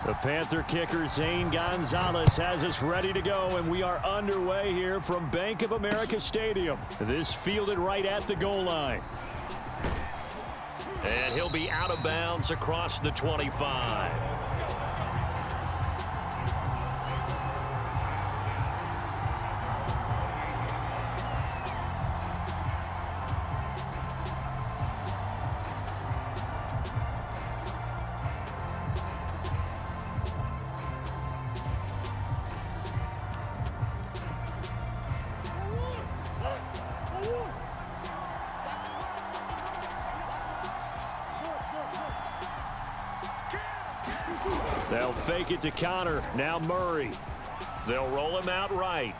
The Panther kicker, Zane Gonzalez, has us ready to go, and we are underway here from Bank of America Stadium. This fielded right at the goal line. And he'll be out of bounds across the 25. They'll fake it to Connor. Now Murray. They'll roll him out right.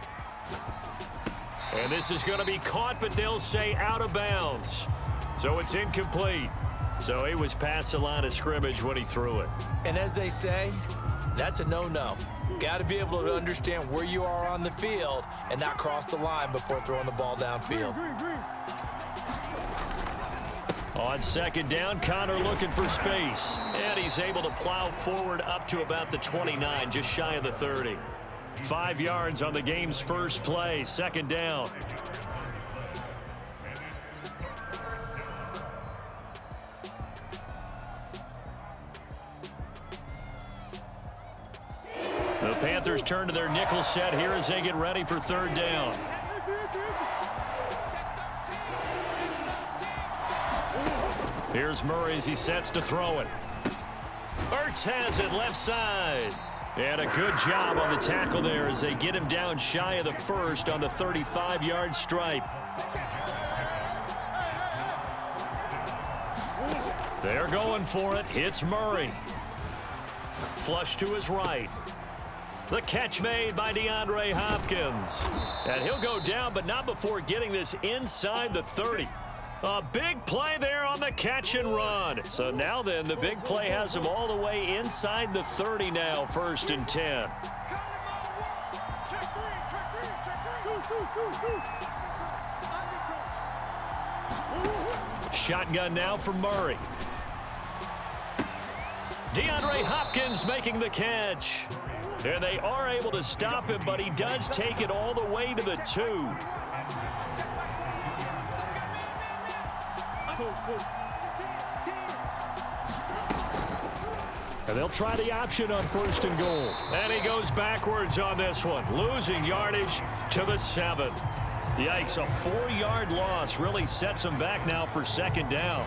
And this is going to be caught, but they'll say out of bounds. So it's incomplete. So he was past the line of scrimmage when he threw it. And as they say, that's a no-no. Got to be able to understand where you are on the field and not cross the line before throwing the ball downfield. On second down, Connor looking for space. And he's able to plow forward up to about the 29, just shy of the 30. 5 yards on the game's first play, second down. The Panthers turn to their nickel set here as they get ready for third down. Here's Murray as he sets to throw it. Ertz has it left side. And a good job on the tackle there as they get him down shy of the first on the 35-yard stripe. They're going for it. It's Murray. Flush to his right. The catch made by DeAndre Hopkins. And he'll go down, but not before getting this inside the 30. A big play there on the catch and run. So now then, the big play has him all the way inside the 30 now, 1st and 10. Shotgun now for Murray. DeAndre Hopkins making the catch. And they are able to stop him, but he does take it all the way to the 2. And they'll try the option on 1st and goal. And he goes backwards on this one, losing yardage to the 7. Yikes, a 4-yard loss really sets him back now for second down.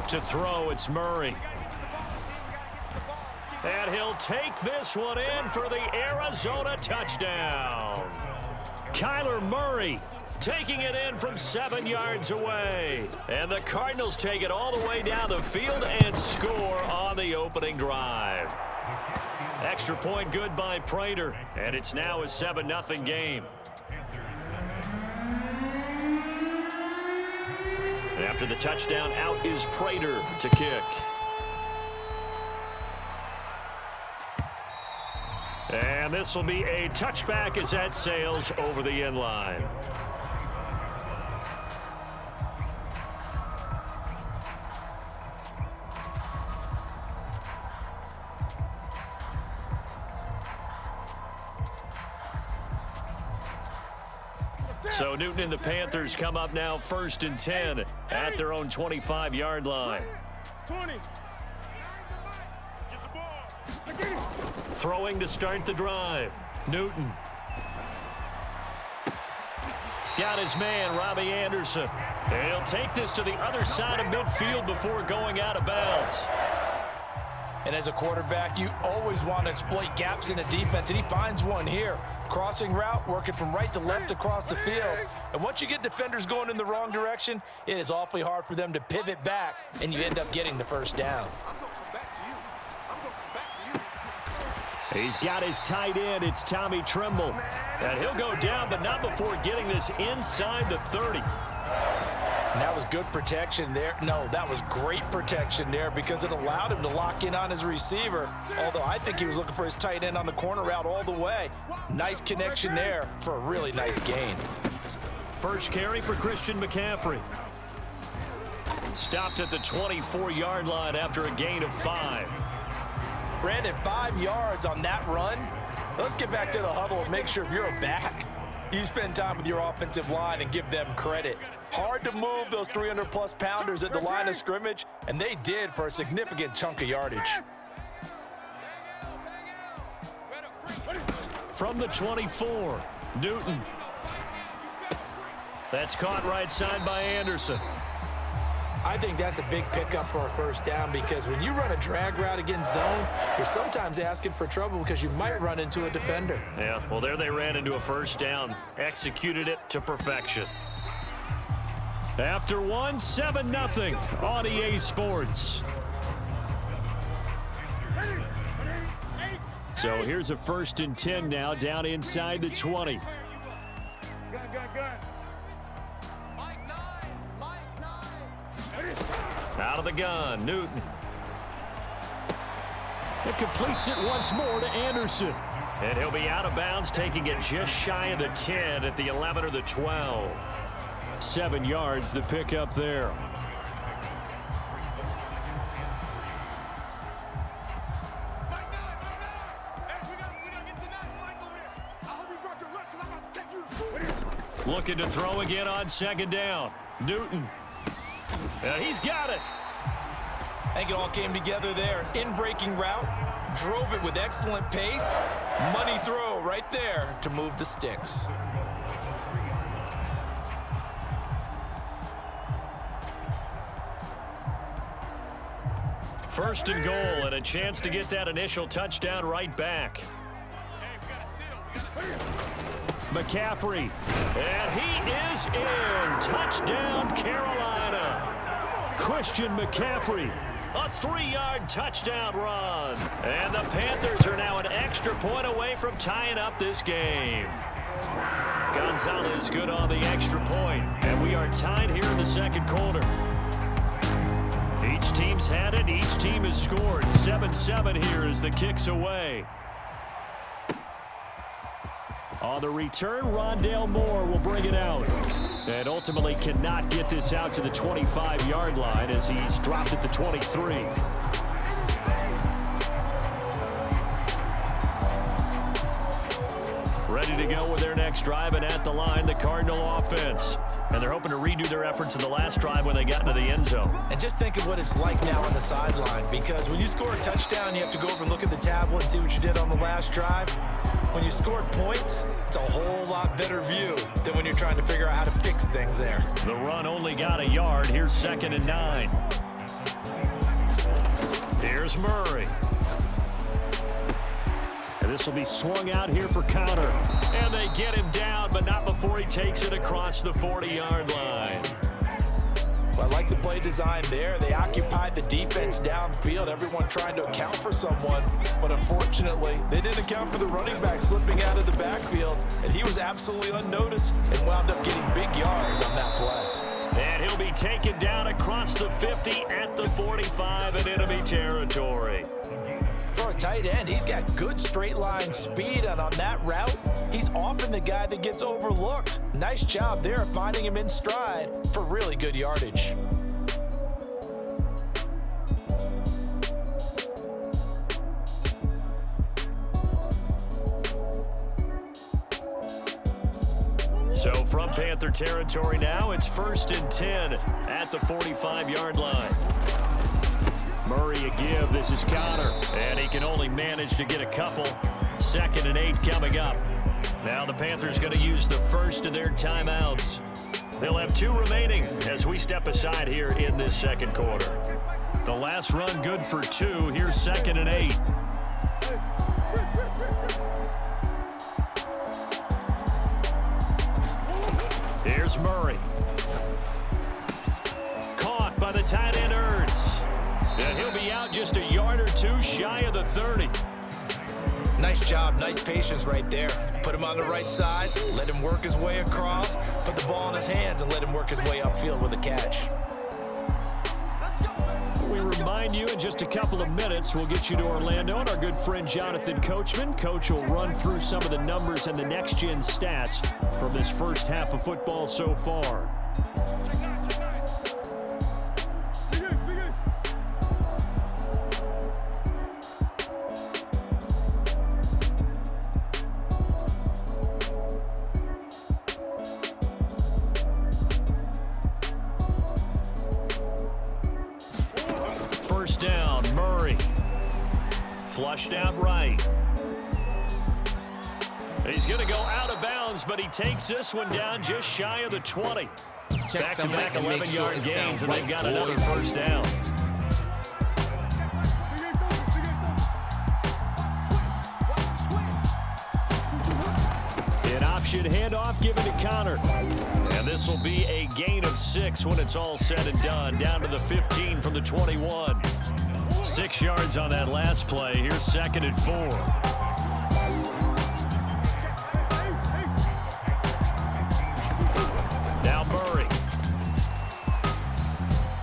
To throw, it's Murray. And he'll take this one in for the Arizona touchdown. Kyler Murray taking it in from 7 yards away. And the Cardinals take it all the way down the field and score on the opening drive. Extra point good by Prater, and it's now a 7-0 game. After the touchdown, out is Prater to kick. And this will be a touchback as that sails over the end line. So Newton and the Panthers come up now 1st and 10 at their own 25-yard line. 20. Throwing to start the drive. Newton. Got his man, Robbie Anderson. And he'll take this to the other side of midfield before going out of bounds. And as a quarterback, you always want to exploit gaps in a defense, and he finds one here. Crossing route, working from right to left across the field. And once you get defenders going in the wrong direction, it is awfully hard for them to pivot back, and you end up getting the first down. He's got his tight end. It's Tommy Tremble. And he'll go down, but not before getting this inside the 30. And that was good protection there. No, that was great protection there because it allowed him to lock in on his receiver. Although I think he was looking for his tight end on the corner route all the way. Nice connection there for a really nice gain. First carry for Christian McCaffrey. Stopped at the 24-yard line after a gain of 5. Brandon, 5 yards on that run. Let's get back to the huddle and make sure if you're a back, you spend time with your offensive line and give them credit. Hard to move those 300-plus pounders at the line of scrimmage, and they did for a significant chunk of yardage. From the 24, Newton. That's caught right side by Anderson. I think that's a big pickup for a first down because when you run a drag route against zone, you're sometimes asking for trouble because you might run into a defender. Yeah, well, there they ran into a first down. Executed it to perfection. After 7-0 on EA Sports. So here's a 1st and 10 now down inside the 20. Out of the gun, Newton. It completes it once more to Anderson. And he'll be out of bounds, taking it just shy of the 10 at the 11 or the 12. 7 yards, the pickup there. Looking to throw again on 2nd down. Newton. And he's got it. I think it all came together there. In-breaking route, drove it with excellent pace. Money throw right there to move the sticks. First and goal, and a chance to get that initial touchdown right back. McCaffrey, and he is in. Touchdown, Carolina. Christian McCaffrey, a 3-yard touchdown run. And the Panthers are now an extra point away from tying up this game. Gonzalez good on the extra point, and we are tied here in the 2nd quarter. Each team's had it. Each team has scored. 7-7 here as the kick's away. On the return, Rondale Moore will bring it out. And ultimately cannot get this out to the 25-yard line as he's dropped at the 23. Ready to go with their next drive, and at the line, the Cardinal offense. And they're hoping to redo their efforts in the last drive when they got into the end zone. And just think of what it's like now on the sideline, because when you score a touchdown, you have to go over and look at the tablet and see what you did on the last drive. When you scored points, it's a whole lot better view than when you're trying to figure out how to fix things there. The run only got a yard. Here's 2nd and 9. Here's Murray. And this will be swung out here for counter. And they get him down, but not before he takes it across the 40-yard line. Well, I like the play design there. They occupied the defense downfield, everyone trying to account for someone. But unfortunately, they didn't account for the running back slipping out of the backfield. And he was absolutely unnoticed and wound up getting big yards on that play. And he'll be taken down across the 50 at the 45 in enemy territory. For a tight end, he's got good straight line speed, and on that route, he's often the guy that gets overlooked. Nice job there finding him in stride for really good yardage. So from Panther territory now, it's 1st and 10 at the 45-yard line. Murray a give. This is Connor. And he can only manage to get a couple. 2nd and 8 coming up. Now the Panthers going to use the first of their timeouts. They'll have 2 remaining as we step aside here in this 2nd quarter. The last run good for 2. Here's 2nd and 8. Here's Murray. Caught by the tight end Ertz. And he'll be out just a yard or 2 shy of the 30. Nice job, nice patience right there. Put him on the right side, let him work his way across, put the ball in his hands and let him work his way upfield with a catch. We remind you in just a couple of minutes, we'll get you to Orlando and our good friend Jonathan Coachman. Coach will run through some of the numbers and the next-gen stats from this first half of football so far. Down, Murray. Flushed out right. He's going to go out of bounds, but he takes this one down just shy of the 20. Back-to-back 11-yard gains, and they've got another first down. An option handoff given to Connor. And this will be a gain of 6 when it's all said and done. Down to the 15 from the 21. 6 yards on that last play. Here's 2nd and 4. Now Murray.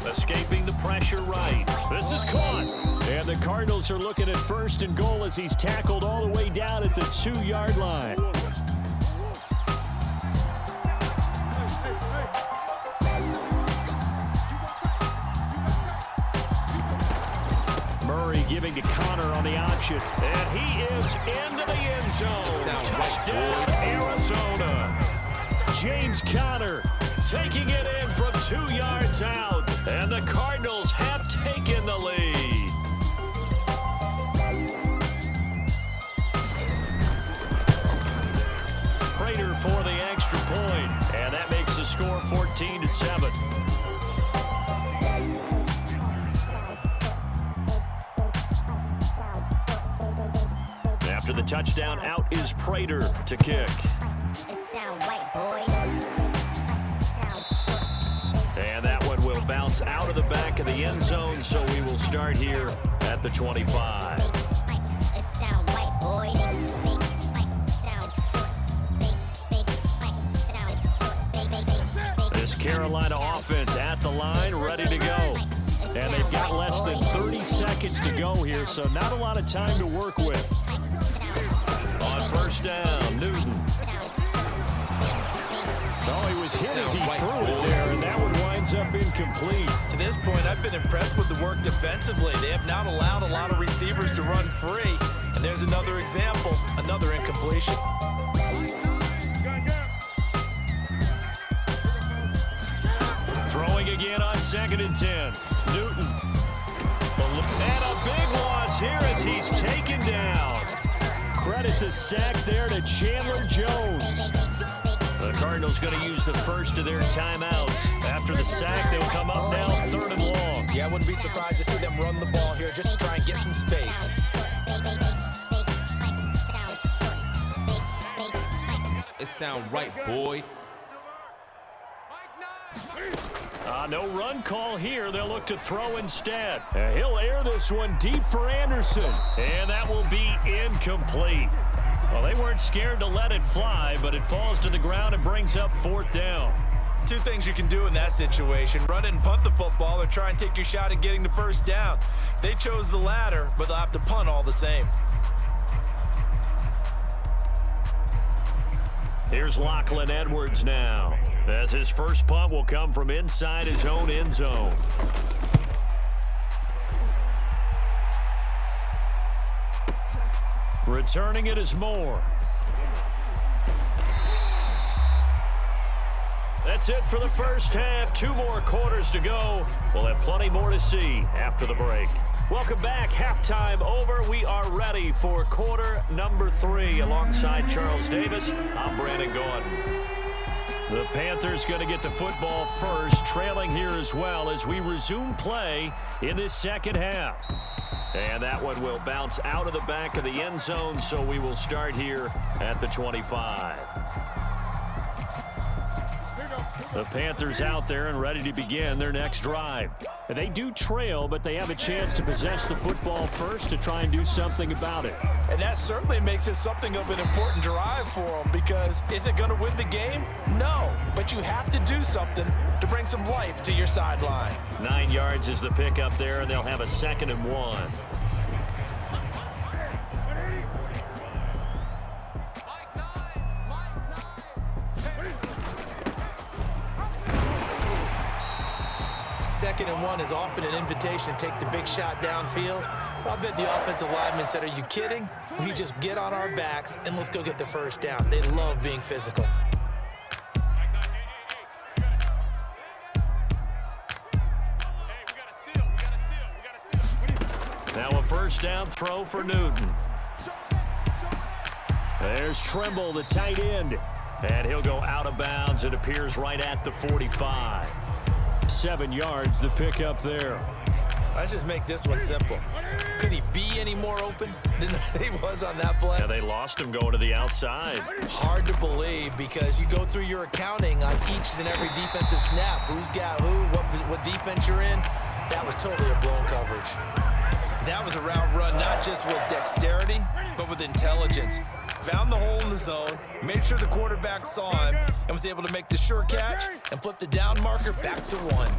Escaping the pressure right. This is caught. And the Cardinals are looking at 1st and goal as he's tackled all the way down at the 2-yard line. Giving to Connor on the option. And he is into the end zone. Touchdown, Arizona. James Conner taking it in from 2 yards out. And the Cardinals have taken the lead. Prater for the extra point. And that makes the score 14-7. After the touchdown, out is Prater to kick. And that one will bounce out of the back of the end zone, so we will start here at the 25. This Carolina offense at the line, ready to go. And they've got less than 30 seconds to go here, so not a lot of time to work with. On 1st down, Newton. Oh, he was hit as he threw it there, and that one winds up incomplete. To this point, I've been impressed with the work defensively. They have not allowed a lot of receivers to run free. And there's another example, another incompletion. Throwing again on 2nd and 10. Newton. And a big loss here as he's taken down. Credit the sack there to Chandler Jones. The Cardinals going to use the first of their timeouts. After the sack, they'll come up now 3rd and long. Yeah, I wouldn't be surprised to see them run the ball here just to try and get some space. It sound right, boy. No run call here. They'll look to throw instead. He'll air this one deep for Anderson. And that will be incomplete. Well, they weren't scared to let it fly, but it falls to the ground and brings up 4th down. 2 things you can do in that situation. Run it and punt the football or try and take your shot at getting the 1st down. They chose the latter, but they'll have to punt all the same. Here's Lachlan Edwards now, as his first punt will come from inside his own end zone. Returning it is Moore. That's it for the first half. 2 more quarters to go. We'll have plenty more to see after the break. Welcome back. Halftime over. We are ready for quarter number 3. Alongside Charles Davis, I'm Brandon Gordon. The Panthers going to get the football first, trailing here as well as we resume play in this second half. And that one will bounce out of the back of the end zone, so we will start here at the 25. The Panthers out there and ready to begin their next drive. They do trail, but they have a chance to possess the football first to try and do something about it. And that certainly makes it something of an important drive for them, because is it going to win the game? No, but you have to do something to bring some life to your sideline. 9 yards is the pickup there, and they'll have a 2nd and 1. Second and 1 is often an invitation to take the big shot downfield. I bet the offensive lineman said, are you kidding? We just get on our backs and let's go get the first down. They love being physical. Now a first down throw for Newton. There's Trimble, the tight end. And he'll go out of bounds. It appears right at the 45. 7 yards, the pickup there. Let's just make this one simple. Could he be any more open than he was on that play? Yeah, they lost him going to the outside. Hard to believe, because you go through your accounting on each and every defensive snap. Who's got who, what defense you're in. That was totally a blown coverage. That was a route run not just with dexterity, but with intelligence. Found the hole in the zone, made sure the quarterback saw him, and was able to make the sure catch and flip the down marker back to 1.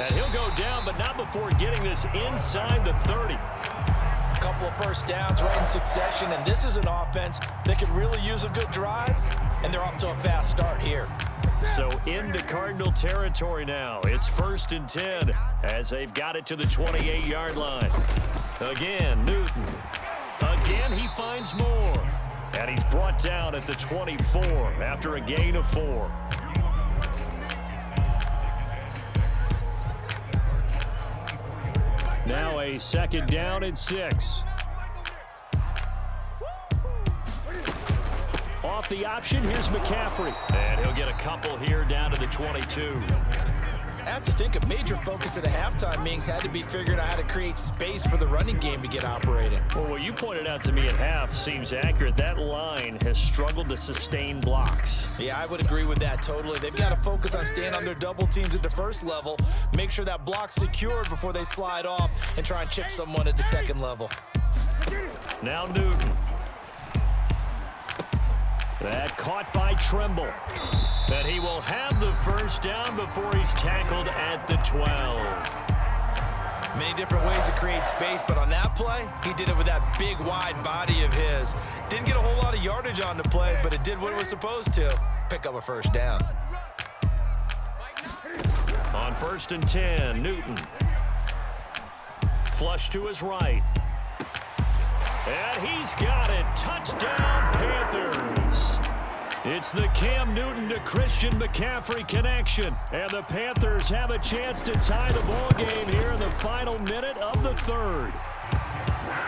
And he'll go down, but not before getting this inside the 30. A couple of first downs right in succession, and this is an offense that could really use a good drive, and they're off to a fast start here. So into Cardinal territory now. It's 1st and 10 as they've got it to the 28-yard line. Again, Newton. Again, he finds more. And he's brought down at the 24 after a gain of 4. Now a 2nd down and 6. Off the option, here's McCaffrey. And he'll get a couple here down to the 22. I have to think a major focus at the halftime meetings had to be figuring out how to create space for the running game to get operating. Well, what you pointed out to me at half seems accurate. That line has struggled to sustain blocks. Yeah, I would agree with that totally. They've got to focus on staying on their double teams at the first level, make sure that block's secured before they slide off and try and chip someone at the second level. Now Newton. That caught by Trimble. And he will have the first down before he's tackled at the 12. Many different ways to create space, but on that play, he did it with that big, wide body of his. Didn't get a whole lot of yardage on the play, but it did what it was supposed to. Pick up a first down. On 1st and 10, Newton. Flush to his right. And he's got it. Touchdown, Panthers. It's the Cam Newton to Christian McCaffrey connection. And the Panthers have a chance to tie the ball game here in the final minute of the 3rd.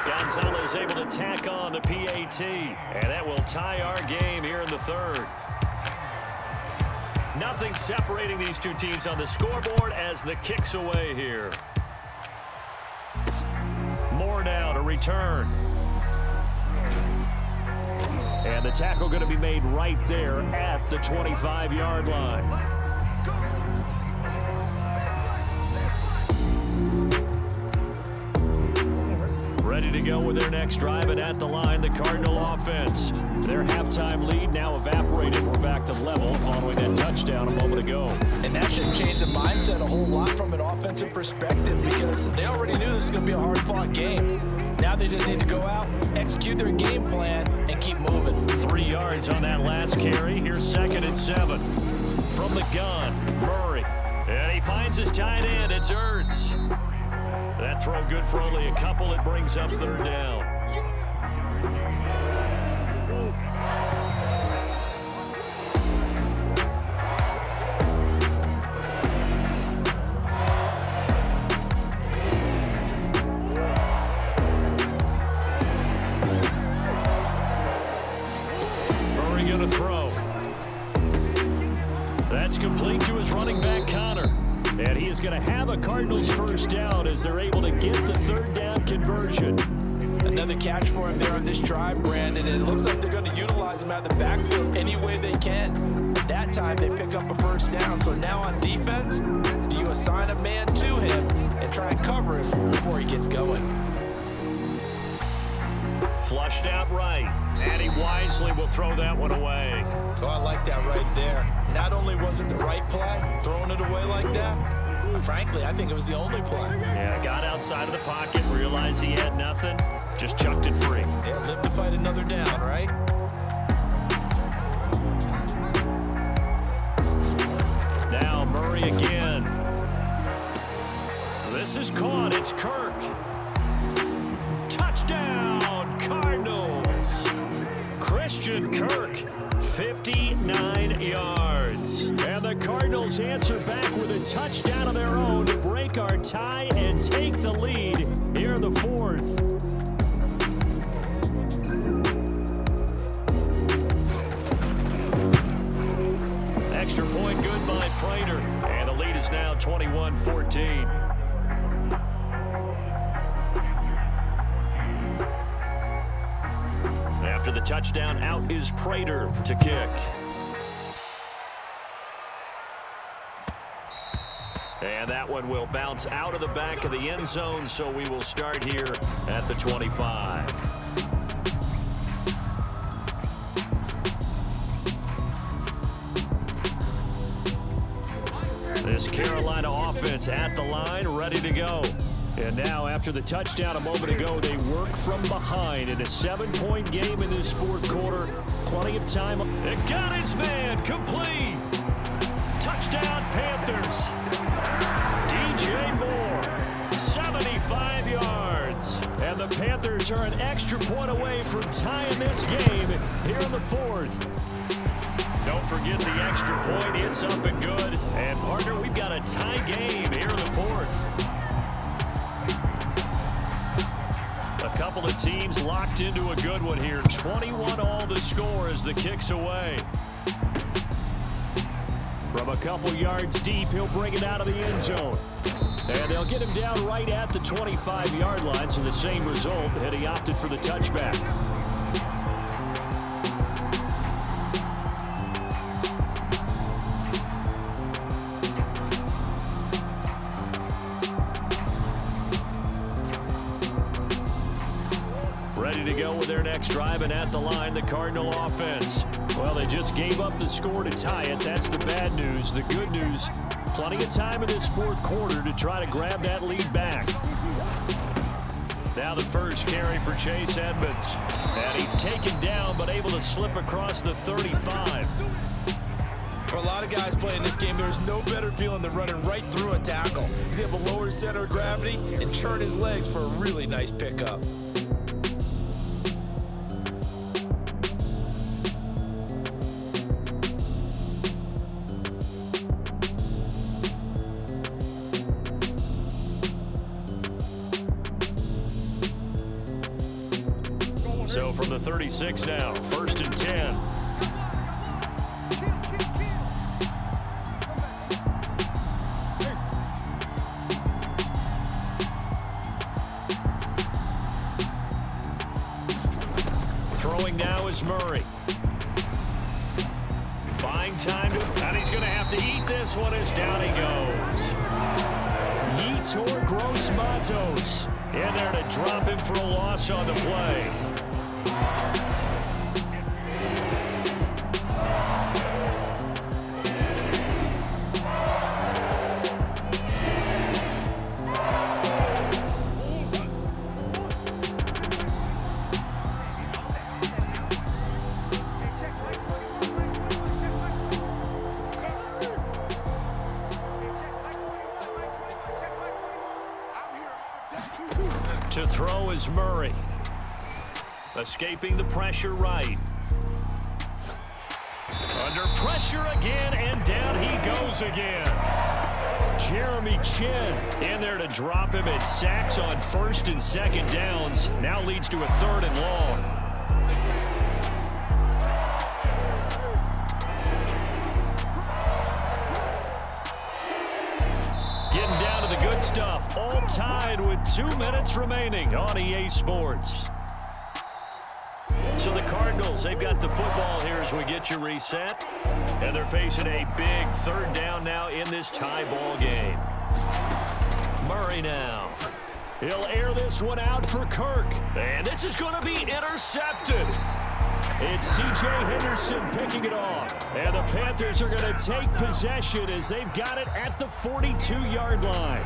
Gonzalez able to tack on the PAT. And that will tie our game here in the 3rd. Nothing separating these two teams on the scoreboard as the kick's away here. More now to return. And the tackle going to be made right there at the 25-yard line. Ready to go with their next drive, and at the line, the Cardinal offense. Their halftime lead now evaporated. We're back to level following that touchdown a moment ago. And that should change the mindset a whole lot from an offensive perspective, because they already knew this was going to be a hard-fought game. Now they just need to go out, execute their game plan, and keep moving. 3 yards on that last carry. Here's 2nd and 7. From the gun, Murray. And he finds his tight end. It's Ertz. That throw good for only a couple. It brings up 3rd down. Murray going to throw. That's complete to his running back, Connor. And he is going to have a Cardinals first down as they're able to get the 3rd down conversion. Another catch for him there on this drive, Brandon, and it looks like they're going to utilize him out of the backfield any way they can. That time they pick up a first down. So now on defense, do you assign a man to him and try and cover him before he gets going? Flushed out right, and he wisely will throw that one away. Oh, I like that right there. Not only was it the right play, throwing it away like that, frankly, I think it was the only play. Yeah, got outside of the pocket, realized he had nothing, just chucked it free. Yeah, live to fight another down, right? Now Murray again. This is caught. It's Kirk. Touchdown, Cardinals. Christian Kirk, 59 yards. And the Cardinals answer back with a touchdown of their own to break our tie and take the lead here in the fourth. Extra point good by Prater. And the lead is now 21-14. After the touchdown, out is Prater to kick. And that one will bounce out of the back of the end zone, so we will start here at the 25. This Carolina offense at the line, ready to go. And now, after the touchdown a moment ago, they work from behind in a 7-point game in this fourth quarter. Plenty of time. It got his man complete. Touchdown, Panthers. DJ Moore, 75 yards. And the Panthers are an extra point away from tying this game here in the fourth. Don't forget the extra point. It's up and good. And, partner, we've got a tie game here in the fourth. A couple of teams locked into a good one here. 21 all the score as the kick's away. From a couple yards deep, he'll bring it out of the end zone. And they'll get him down right at the 25-yard line, so the same result, and he opted for the touchback. Ready to go with their next drive, and at the line, the Cardinal offense. Well, they just gave up the score to tie it. That's the bad news. The good news, plenty of time in this fourth quarter to try to grab that lead back. Now the first carry for Chase Edmonds. And he's taken down, but able to slip across the 35. For a lot of guys playing this game, there's no better feeling than running right through a tackle. He's able to lower his center of gravity and churn his legs for a really nice pickup. So from the 36 now, 1st and 10. Throwing now is Murray. Buying time, and he's going to have to eat this one as down he goes. Yetur Gross-Matos in there to drop him for a loss on the play. To throw is Murray. Escaping the pressure right. Under pressure again, and down he goes again. Jeremy Chin in there to drop him. It sacks on 1st and 2nd downs. Now leads to a 3rd and long. Getting down to the good stuff. All tied with 2 minutes remaining on EA Sports. Cardinals, they've got the football here as we get you reset. And they're facing a big third down now in this tie ball game. Murray now. He'll air this one out for Kirk. And this is going to be intercepted. It's C.J. Henderson picking it off. And the Panthers are going to take possession as they've got it at the 42-yard line.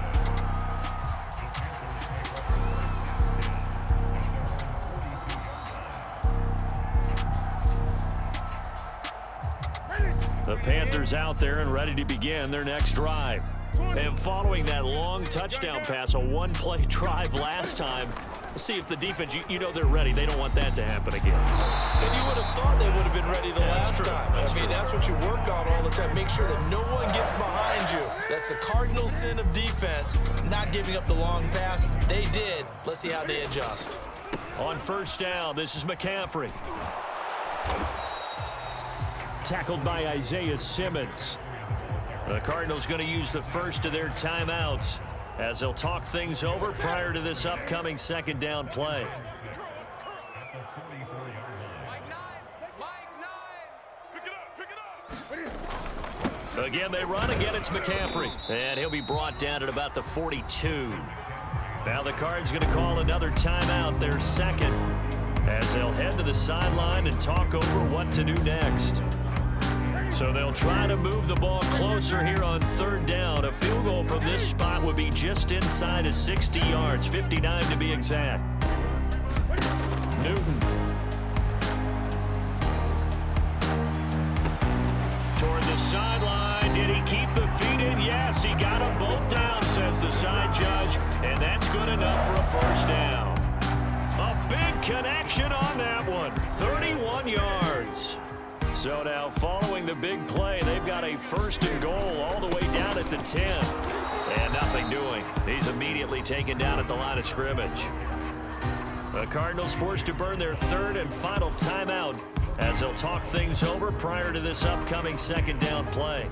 The Panthers out there and ready to begin their next drive. And following that long touchdown pass, a one-play drive last time, let's see if the defense, you know they're ready. They don't want that to happen again. And you would have thought they would have been ready the last time. That's what you work on all the time. Make sure that no one gets behind you. That's the cardinal sin of defense, not giving up the long pass. They did. Let's see how they adjust. On first down, this is McCaffrey. Tackled by Isaiah Simmons. The Cardinals going to use the first of their timeouts as they'll talk things over prior to this upcoming second down play. Again, they run. Again, it's McCaffrey. And he'll be brought down at about the 42. Now the Cards going to call another timeout, their second, as they'll head to the sideline and talk over what to do next. So they'll try to move the ball closer here on third down. A field goal from this spot would be just inside of 60 yards, 59 to be exact. Newton. Toward the sideline. Did he keep the feet in? Yes, he got them both down, says the side judge. And that's good enough for a first down. A big connection on that one. 31 yards. So now following the big play, they've got a first and goal all the way down at the 10. And nothing doing. He's immediately taken down at the line of scrimmage. The Cardinals forced to burn their third and final timeout as they'll talk things over prior to this upcoming second down play.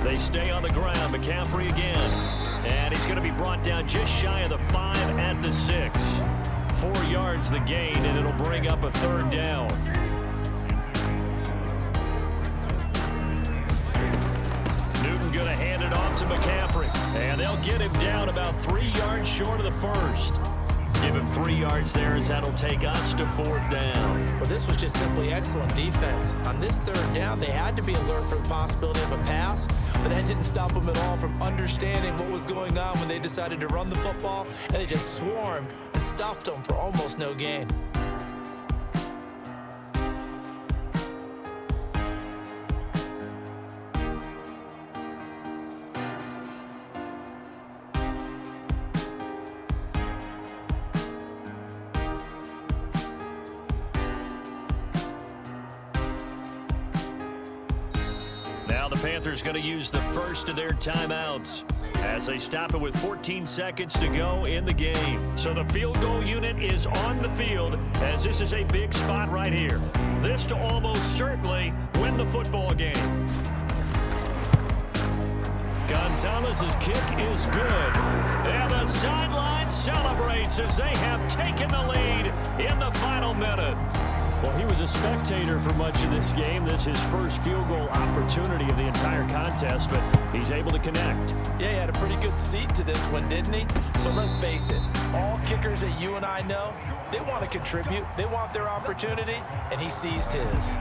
They stay on the ground. McCaffrey again. And he's going to be brought down just shy of the 5 at the 6. 4 yards the gain, and it'll bring up a third down. Newton going to hand it off to McCaffrey. And they'll get him down about 3 yards short of the first. Give him 3 yards there as that'll take us to fourth down. Well, this was just simply excellent defense. On this third down, they had to be alert for the possibility of a pass, but that didn't stop them at all from understanding what was going on when they decided to run the football, and they just swarmed and stuffed them for almost no gain. Now the Panthers going to use the first of their timeouts as they stop it with 14 seconds to go in the game. So the field goal unit is on the field as this is a big spot right here. This to almost certainly win the football game. Gonzalez's kick is good. And the sideline celebrates as they have taken the lead in the final minute. Well, he was a spectator for much of this game. This is his first field goal opportunity of the entire contest, but he's able to connect. Yeah, he had a pretty good seat to this one, didn't he? But let's face it, all kickers that you and I know, they want to contribute. They want their opportunity, and he seized his.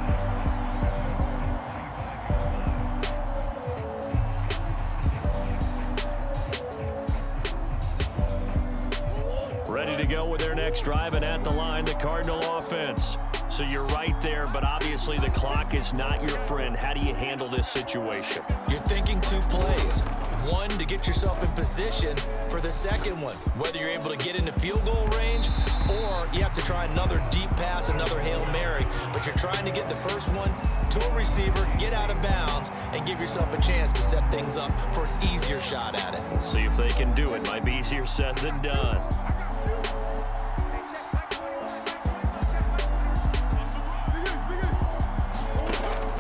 Ready to go with their next drive, and at the line, the Cardinal offense. So you're right there, but obviously the clock is not your friend. How do you handle this situation? You're thinking 2 plays. One, to get yourself in position for the second one, whether you're able to get into field goal range or you have to try another deep pass, another Hail Mary. But you're trying to get the first one to a receiver, get out of bounds, and give yourself a chance to set things up for an easier shot at it. See if they can do it. Might be easier said than done.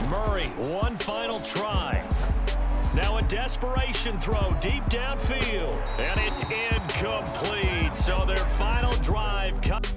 Murray, one final try. Now a desperation throw deep downfield. And it's incomplete. So their final drive cut.